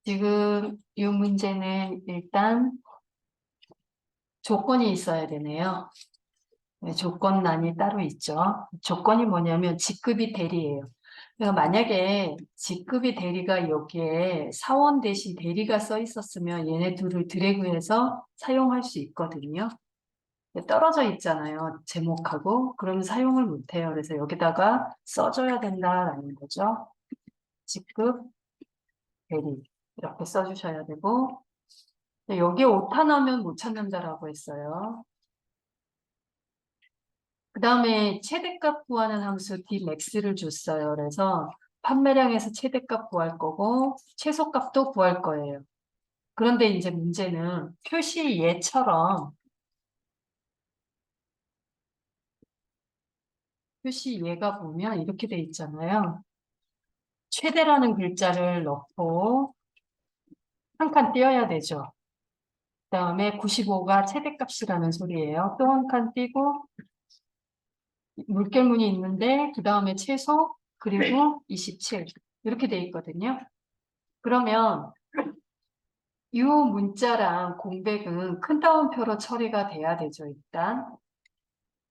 지금 이 문제는 일단 조건이 있어야 되네요. 네, 조건란이 따로 있죠. 조건이 뭐냐면 직급이 대리예요. 그러니까 만약에 직급이 대리가 여기에 사원 대신 대리가 써 있었으면 얘네 둘을 드래그해서 사용할 수 있거든요. 떨어져 있잖아요. 제목하고. 그러면 사용을 못해요. 그래서 여기다가 써줘야 된다라는 거죠. 직급 대리 이렇게 써주셔야 되고 여기에 오타 나면 못 찾는다라고 했어요. 그 다음에 최대값 구하는 함수 dmax를 줬어요. 그래서 판매량에서 최대값 구할 거고 최소값도 구할 거예요. 그런데 이제 문제는 표시 예처럼 표시 예가 보면 이렇게 돼 있잖아요. 최대라는 글자를 넣고 한 칸 띄어야 되죠. 그 다음에 95가 최대값이라는 소리예요. 또 한 칸 띄고 물결문이 있는데 그 다음에 최소 그리고 27 이렇게 돼 있거든요. 그러면 이 문자랑 공백은 큰 따옴표로 처리가 돼야 되죠, 일단.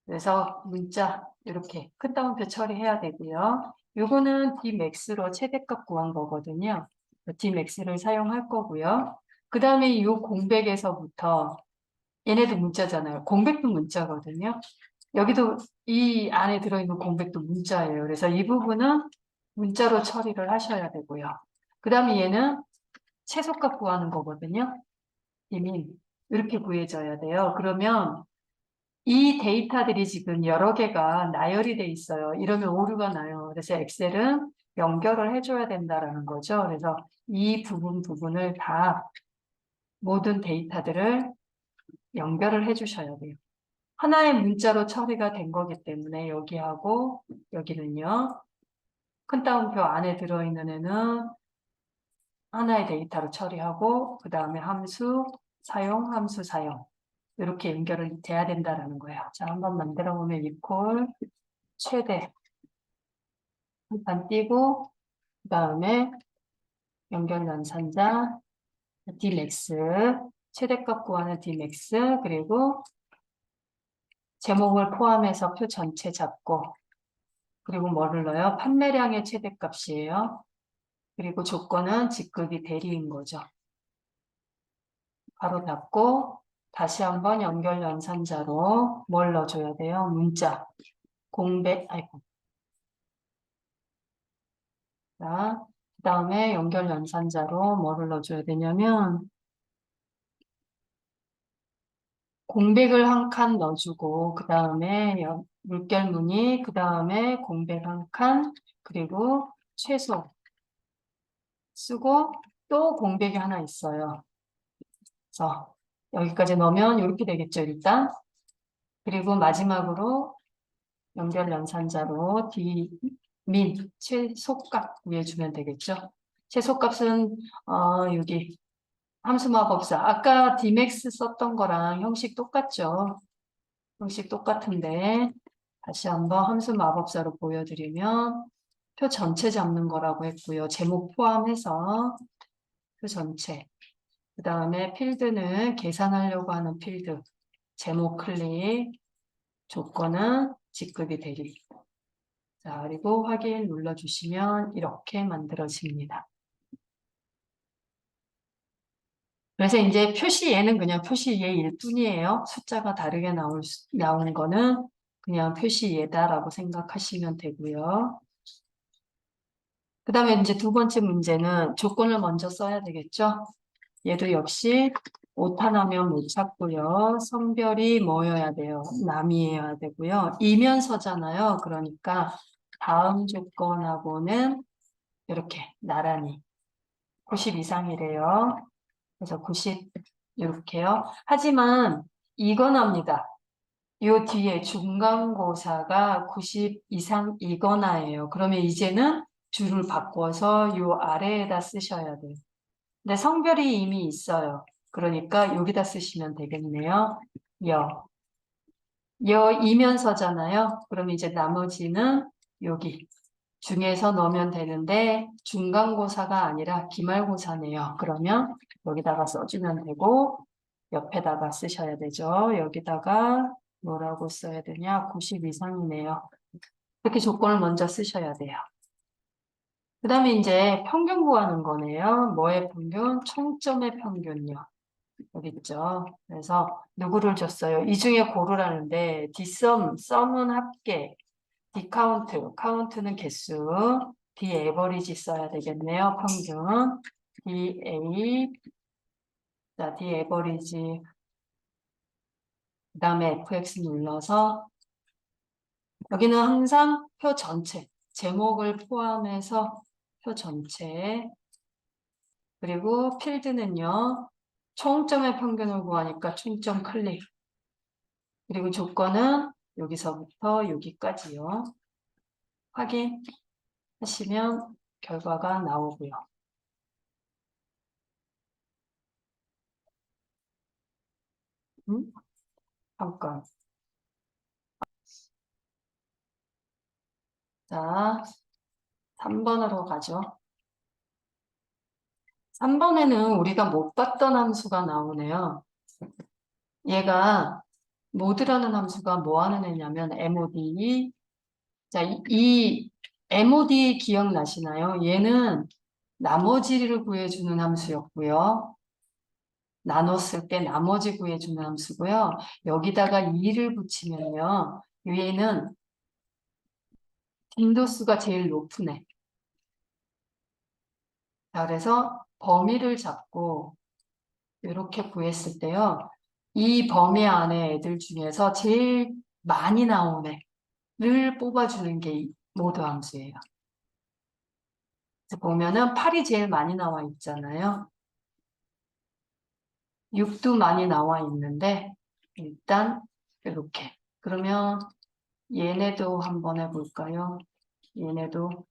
그래서 문자 이렇게 큰 따옴표 처리해야 되고요. 요거는 dmax로 최대값 구한 거거든요. dmax를 사용할 거고요. 그 다음에 이 공백에서부터 얘네도 문자잖아요. 공백도 문자거든요. 여기도 이 안에 들어있는 공백도 문자예요. 그래서 이 부분은 문자로 처리를 하셔야 되고요. 그 다음에 얘는 최소값 구하는 거거든요. 이미 이렇게 구해져야 돼요. 그러면 이 데이터들이 지금 여러 개가 나열이 돼 있어요. 이러면 오류가 나요. 그래서 엑셀은 연결을 해줘야 된다라는 거죠. 그래서 이 부분을 다 모든 데이터들을 연결을 해주셔야 돼요. 하나의 문자로 처리가 된 거기 때문에 여기하고 여기는요. 큰 따옴표 안에 들어있는 애는 하나의 데이터로 처리하고 그 다음에 함수 사용 이렇게 연결이 돼야 된다라는 거예요. 자, 한번 만들어 보면 이퀄 최대 한 칸 띄고 그 다음에 연결 연산자 dmax 최대값 구하는 dmax 그리고 제목을 포함해서 표 전체 잡고 그리고 뭐를 넣어요? 판매량의 최대값이에요. 그리고 조건은 직급이 대리인 거죠. 바로 닫고 다시 한번 연결 연산자로 뭘 넣어줘야 돼요? 문자 공백 아이고 자, 그 다음에 연결 연산자로 뭐를 넣어줘야 되냐면 공백을 한 칸 넣어주고 그 다음에 물결 무늬 그 다음에 공백 한 칸 그리고 최소 쓰고 또 공백이 하나 있어요. 그래서 여기까지 넣으면 이렇게 되겠죠 일단. 그리고 마지막으로 연결 연산자로 dmin 최소값 구해주면 되겠죠. 최소값은 여기 함수 마법사 아까 dmax 썼던 거랑 형식 똑같죠. 형식 똑같은데 다시 한번 함수 마법사로 보여드리면 표 전체 잡는 거라고 했고요. 제목 포함해서 표 전체 그 다음에 필드는 계산하려고 하는 필드 제목 클릭 조건은 직급이 대리 자 그리고 확인 눌러주시면 이렇게 만들어집니다. 그래서 이제 표시예는 그냥 표시예일 뿐이에요. 숫자가 다르게 나오는 거는 그냥 표시예다라고 생각하시면 되고요. 그 다음에 이제 두 번째 문제는 조건을 먼저 써야 되겠죠. 얘도 역시 오타 나면 못 찾고요. 성별이 뭐여야 돼요? 남이어야 되고요. 이면서잖아요. 그러니까 다음 조건하고는 이렇게 나란히 90 이상이래요. 그래서 90 이렇게요. 하지만 이거나입니다. 요 뒤에 중간고사가 90 이상이거나예요. 그러면 이제는 줄을 바꿔서 요 아래에다 쓰셔야 돼요. 근데 성별이 이미 있어요. 그러니까 여기다 쓰시면 되겠네요. 여이면서잖아요. 그럼 이제 나머지는 여기 중에서 넣으면 되는데 중간고사가 아니라 기말고사네요. 그러면 여기다가 써주면 되고 옆에다가 쓰셔야 되죠. 여기다가 뭐라고 써야 되냐? 90 이상이네요. 이렇게 조건을 먼저 쓰셔야 돼요. 그 다음에 이제 평균 구하는 거네요. 뭐의 평균? 총점의 평균요. 여기 있죠. 그래서 누구를 줬어요? 이 중에 고르라는데 dsum, sum은 합계, dcount, count는 개수, daverage 써야 되겠네요. 평균, da, 자, daverage, 그 다음에 fx 눌러서 여기는 항상 표 전체, 제목을 포함해서 표 전체, 그리고 필드는요. 총점의 평균을 구하니까 총점 클릭. 그리고 조건은 여기서부터 여기까지요. 확인하시면 결과가 나오고요. 잠깐. 자, 3번으로 가죠. 3번에는 우리가 못 봤던 함수가 나오네요. 얘가 모드라는 함수가 뭐 하는 애냐면 mod. 자, 이 mod 기억나시나요? 얘는 나머지를 구해주는 함수였고요. 나눴을 때 나머지 구해주는 함수고요. 여기다가 2를 붙이면요. 위에는 빈도수가 제일 높은 애. 자, 그래서 범위를 잡고 이렇게 구했을 때요. 이 범위 안에 애들 중에서 제일 많이 나온 애를 뽑아주는 게 모드 함수예요. 그래서 보면은 8이 제일 많이 나와 있잖아요. 6도 많이 나와 있는데 일단 이렇게. 그러면 얘네도 한번 해볼까요? 얘네도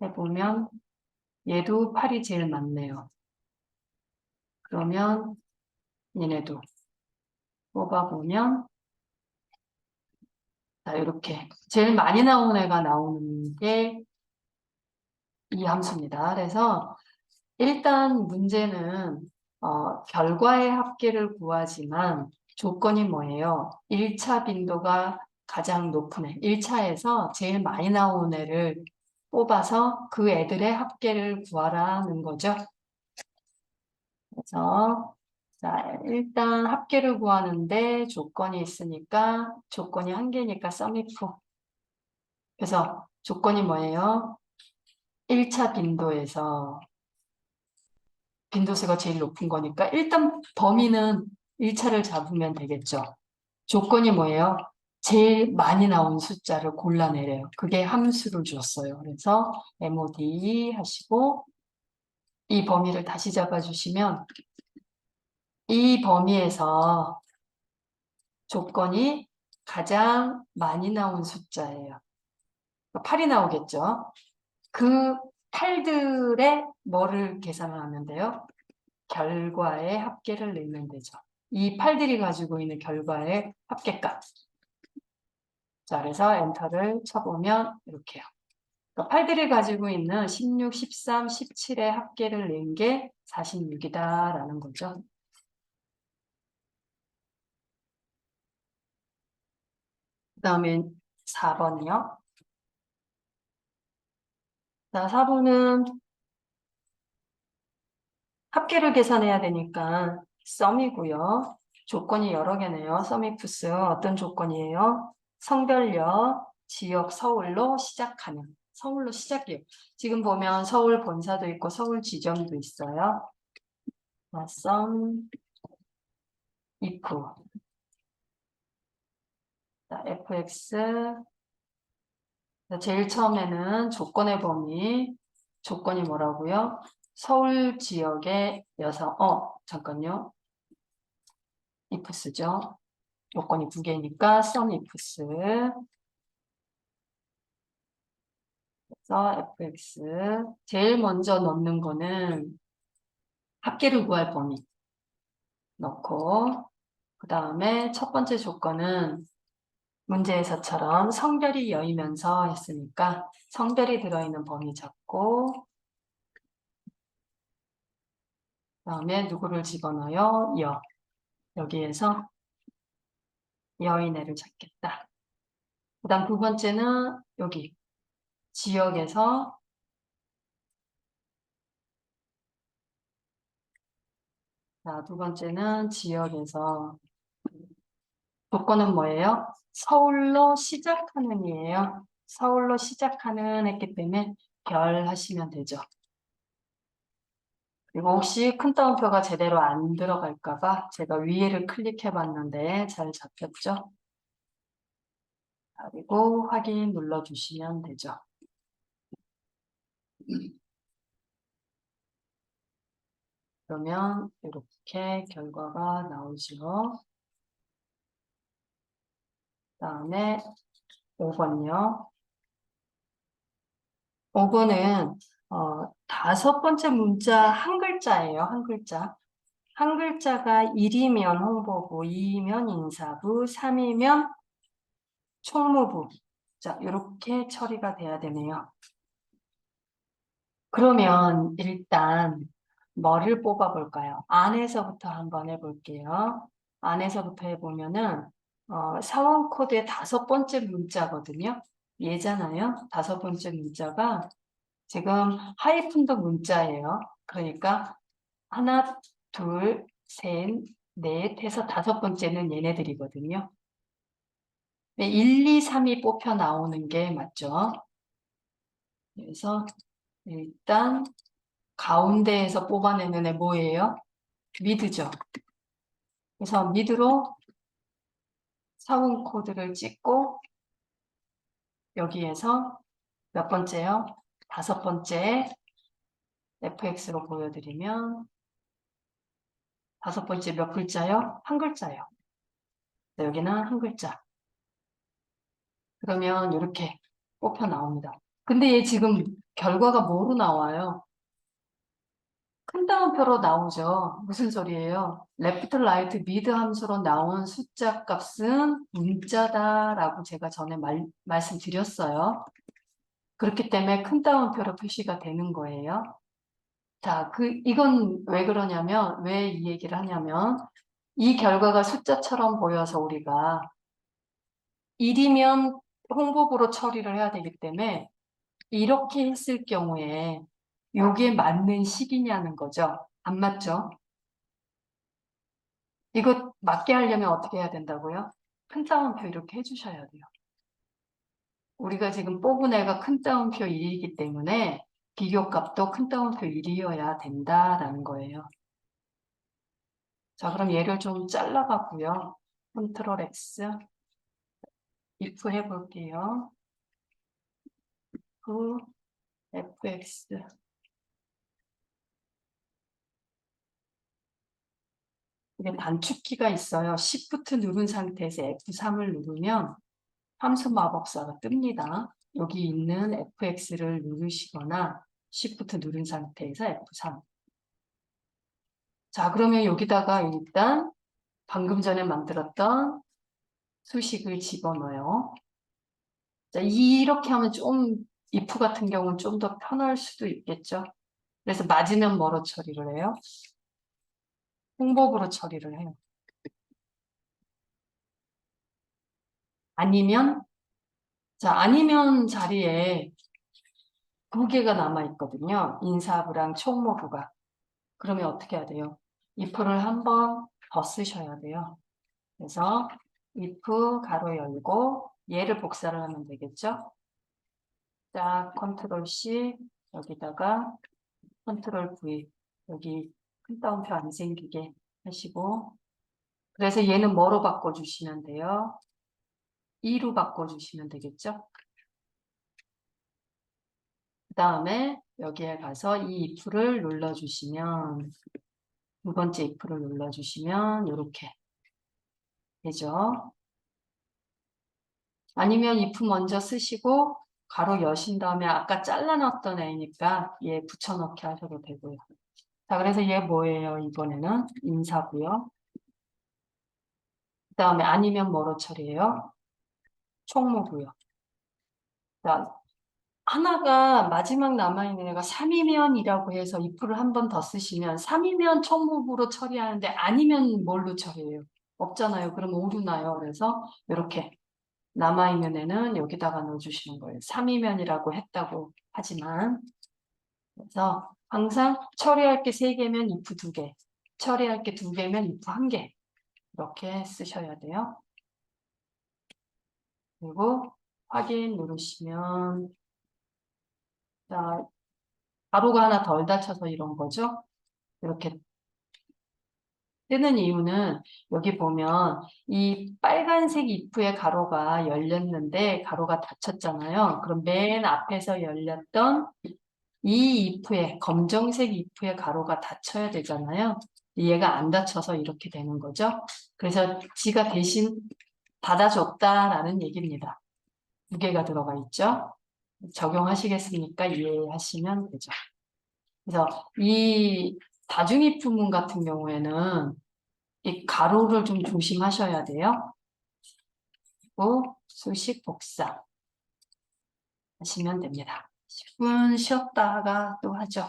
해보면 얘도 8이 제일 많네요. 그러면 얘네도 뽑아보면 자, 이렇게 제일 많이 나온 애가 나오는 게 이 함수입니다. 그래서 일단 문제는 결과의 합계를 구하지만 조건이 뭐예요? 1차 빈도가 가장 높은 애, 1차에서 제일 많이 나온 애를 뽑아서 그 애들의 합계를 구하라는 거죠. 그래서 자, 일단 합계를 구하는데 조건이 있으니까 조건이 한 개니까 썸이프. 그래서 조건이 뭐예요? 1차 빈도에서 빈도수가 제일 높은 거니까 일단 범위는 1차를 잡으면 되겠죠. 조건이 뭐예요? 제일 많이 나온 숫자를 골라내래요. 그게 함수를 줬어요. 그래서 mod 하시고 이 범위를 다시 잡아주시면 이 범위에서 조건이 가장 많이 나온 숫자예요. 8이 나오겠죠. 그 8들의 뭐를 계산을 하면 돼요? 결과의 합계를 내면 되죠. 이 8들이 가지고 있는 결과의 합계값. 자, 그래서 엔터를 쳐보면 이렇게요. 그러니까 8들이 가지고 있는 16, 13, 17의 합계를 낸 게 46이다라는 거죠. 그 다음에 4번이요. 자, 4번은 합계를 계산해야 되니까 썸이고요. 조건이 여러 개네요. 썸이프스 어떤 조건이에요? 성별역, 지역 서울로 시작하는. 서울로 시작이에요. 지금 보면 서울 본사도 있고 서울 지점도 있어요. 썸, if. 자, fx. 제일 처음에는 조건의 범위. 조건이 뭐라고요? 서울 지역의 여성. 잠깐요. ifs죠. 조건이 두 개니까 sum ifs. 그래서 fx. 제일 먼저 넣는 거는 합계를 구할 범위 넣고 그 다음에 첫 번째 조건은 문제에서처럼 성별이 여이면서 했으니까 성별이 들어있는 범위 잡고 그다음에 누구를 집어넣어요? 여기에서 여인애를 찾겠다. 그 다음 두 번째는 여기 지역에서 두 번째는 지역에서 조건은 뭐예요? 서울로 시작하는 이에요. 서울로 시작하는 했기 때문에 결 하시면 되죠. 그리고 혹시 큰 따옴표가 제대로 안 들어갈까봐 제가 위에를 클릭해 봤는데 잘 잡혔죠? 그리고 확인 눌러주시면 되죠. 그러면 이렇게 결과가 나오죠. 그 다음에 5번요. 5번은 다섯 번째 문자 한 글자예요. 한 글자. 한 글자가 1이면 홍보부, 2이면 인사부, 3이면 총무부. 자, 이렇게 처리가 돼야 되네요. 그러면 일단 뭐를 뽑아볼까요? 안에서부터 한번 해볼게요. 안에서부터 해보면은 사원 코드의 다섯 번째 문자거든요. 얘잖아요. 다섯 번째 문자가 지금 하이픈도 문자예요. 그러니까 하나, 둘, 셋, 넷 해서 다섯 번째는 얘네들이거든요. 1, 2, 3이 뽑혀 나오는 게 맞죠. 그래서 일단 가운데에서 뽑아내는 애 뭐예요? 미드죠. 그래서 미드로 사원 코드를 찍고 여기에서 몇 번째요? 다섯 번째 fx로 보여드리면 다섯 번째 몇 글자요? 한 글자요. 여기는 한 글자. 그러면 이렇게 뽑혀 나옵니다. 근데 얘 지금 결과가 뭐로 나와요? 큰 따옴표로 나오죠. 무슨 소리예요? 레프트, 라이트, 미드 함수로 나온 숫자 값은 문자다라고 제가 전에 말씀드렸어요. 그렇기 때문에 큰 따옴표로 표시가 되는 거예요. 자, 이건 왜 그러냐면, 왜 이 얘기를 하냐면, 이 결과가 숫자처럼 보여서 우리가 1이면 홍보부로 처리를 해야 되기 때문에 이렇게 했을 경우에 이게 맞는 식이냐는 거죠. 안 맞죠? 이거 맞게 하려면 어떻게 해야 된다고요? 큰 따옴표 이렇게 해주셔야 돼요. 우리가 지금 뽑은 애가 큰 따옴표 1이기 때문에 비교값도 큰 따옴표 1이어야 된다라는 거예요. 자, 그럼 얘를 좀 잘라봤고요. 컨트롤 X, if 해볼게요. fx 이게 단축키가 있어요. Shift 누른 상태에서 F3을 누르면 함수 마법사가 뜹니다. 여기 있는 fx를 누르시거나 Shift 누른 상태에서 F3. 자, 그러면 여기다가 일단 방금 전에 만들었던 수식을 집어넣어요. 자, 이렇게 하면 좀 if 같은 경우는 좀 더 편할 수도 있겠죠. 그래서 맞으면 뭐로 처리를 해요? 홍보부로 처리를 해요. 아니면 자, 아니면 자리에 두 개가 남아 있거든요. 인사부랑 총무부가. 그러면 어떻게 해야 돼요? if를 한 번 더 쓰셔야 돼요. 그래서 if 가로 열고 얘를 복사를 하면 되겠죠? 자, 컨트롤 C 여기다가 컨트롤 V 여기 큰 따옴표 안 생기게 하시고 그래서 얘는 뭐로 바꿔주시면 돼요? 2로 바꿔주시면 되겠죠? 그 다음에 여기에 가서 이 if를 눌러주시면 두 번째 if를 눌러주시면 이렇게 되죠. 아니면 if 먼저 쓰시고 가로 여신 다음에 아까 잘라놨던 애니까 얘 붙여넣기 하셔도 되고요. 자, 그래서 얘 뭐예요? 이번에는 인사고요. 그 다음에 아니면 뭐로 처리해요? 총무고요. 자, 하나가 마지막 남아있는 애가 3이면이라고 해서 if를 한 번 더 쓰시면 3이면 총무부로 처리하는데 아니면 뭘로 처리해요? 없잖아요. 그럼 오류 나요. 그래서 이렇게 남아있는 애는 여기다가 넣어주시는 거예요. 3이면이라고 했다고 하지만 그래서 항상 처리할 게 3개면 if 2개, 처리할 게 2개면 if 1개 이렇게 쓰셔야 돼요. 그리고 확인 누르시면 자, 가로가 하나 덜 닫혀서 이런 거죠. 이렇게 뜨는 이유는 여기 보면 이 빨간색 if의 가로가 열렸는데 가로가 닫혔잖아요. 그럼 맨 앞에서 열렸던 이 if의 검정색 if의 가로가 닫혀야 되잖아요. 얘가 안 닫혀서 이렇게 되는 거죠. 그래서 지가 대신 닫아줬다라는 얘기입니다. 2개가 들어가 있죠. 적용하시겠습니까? 이해하시면 되죠. 그래서 이 다중이프문 같은 경우에는 이 가로를 좀 조심하셔야 돼요. 그리고 수식 복사 하시면 됩니다. 10분 쉬었다가 또 하죠.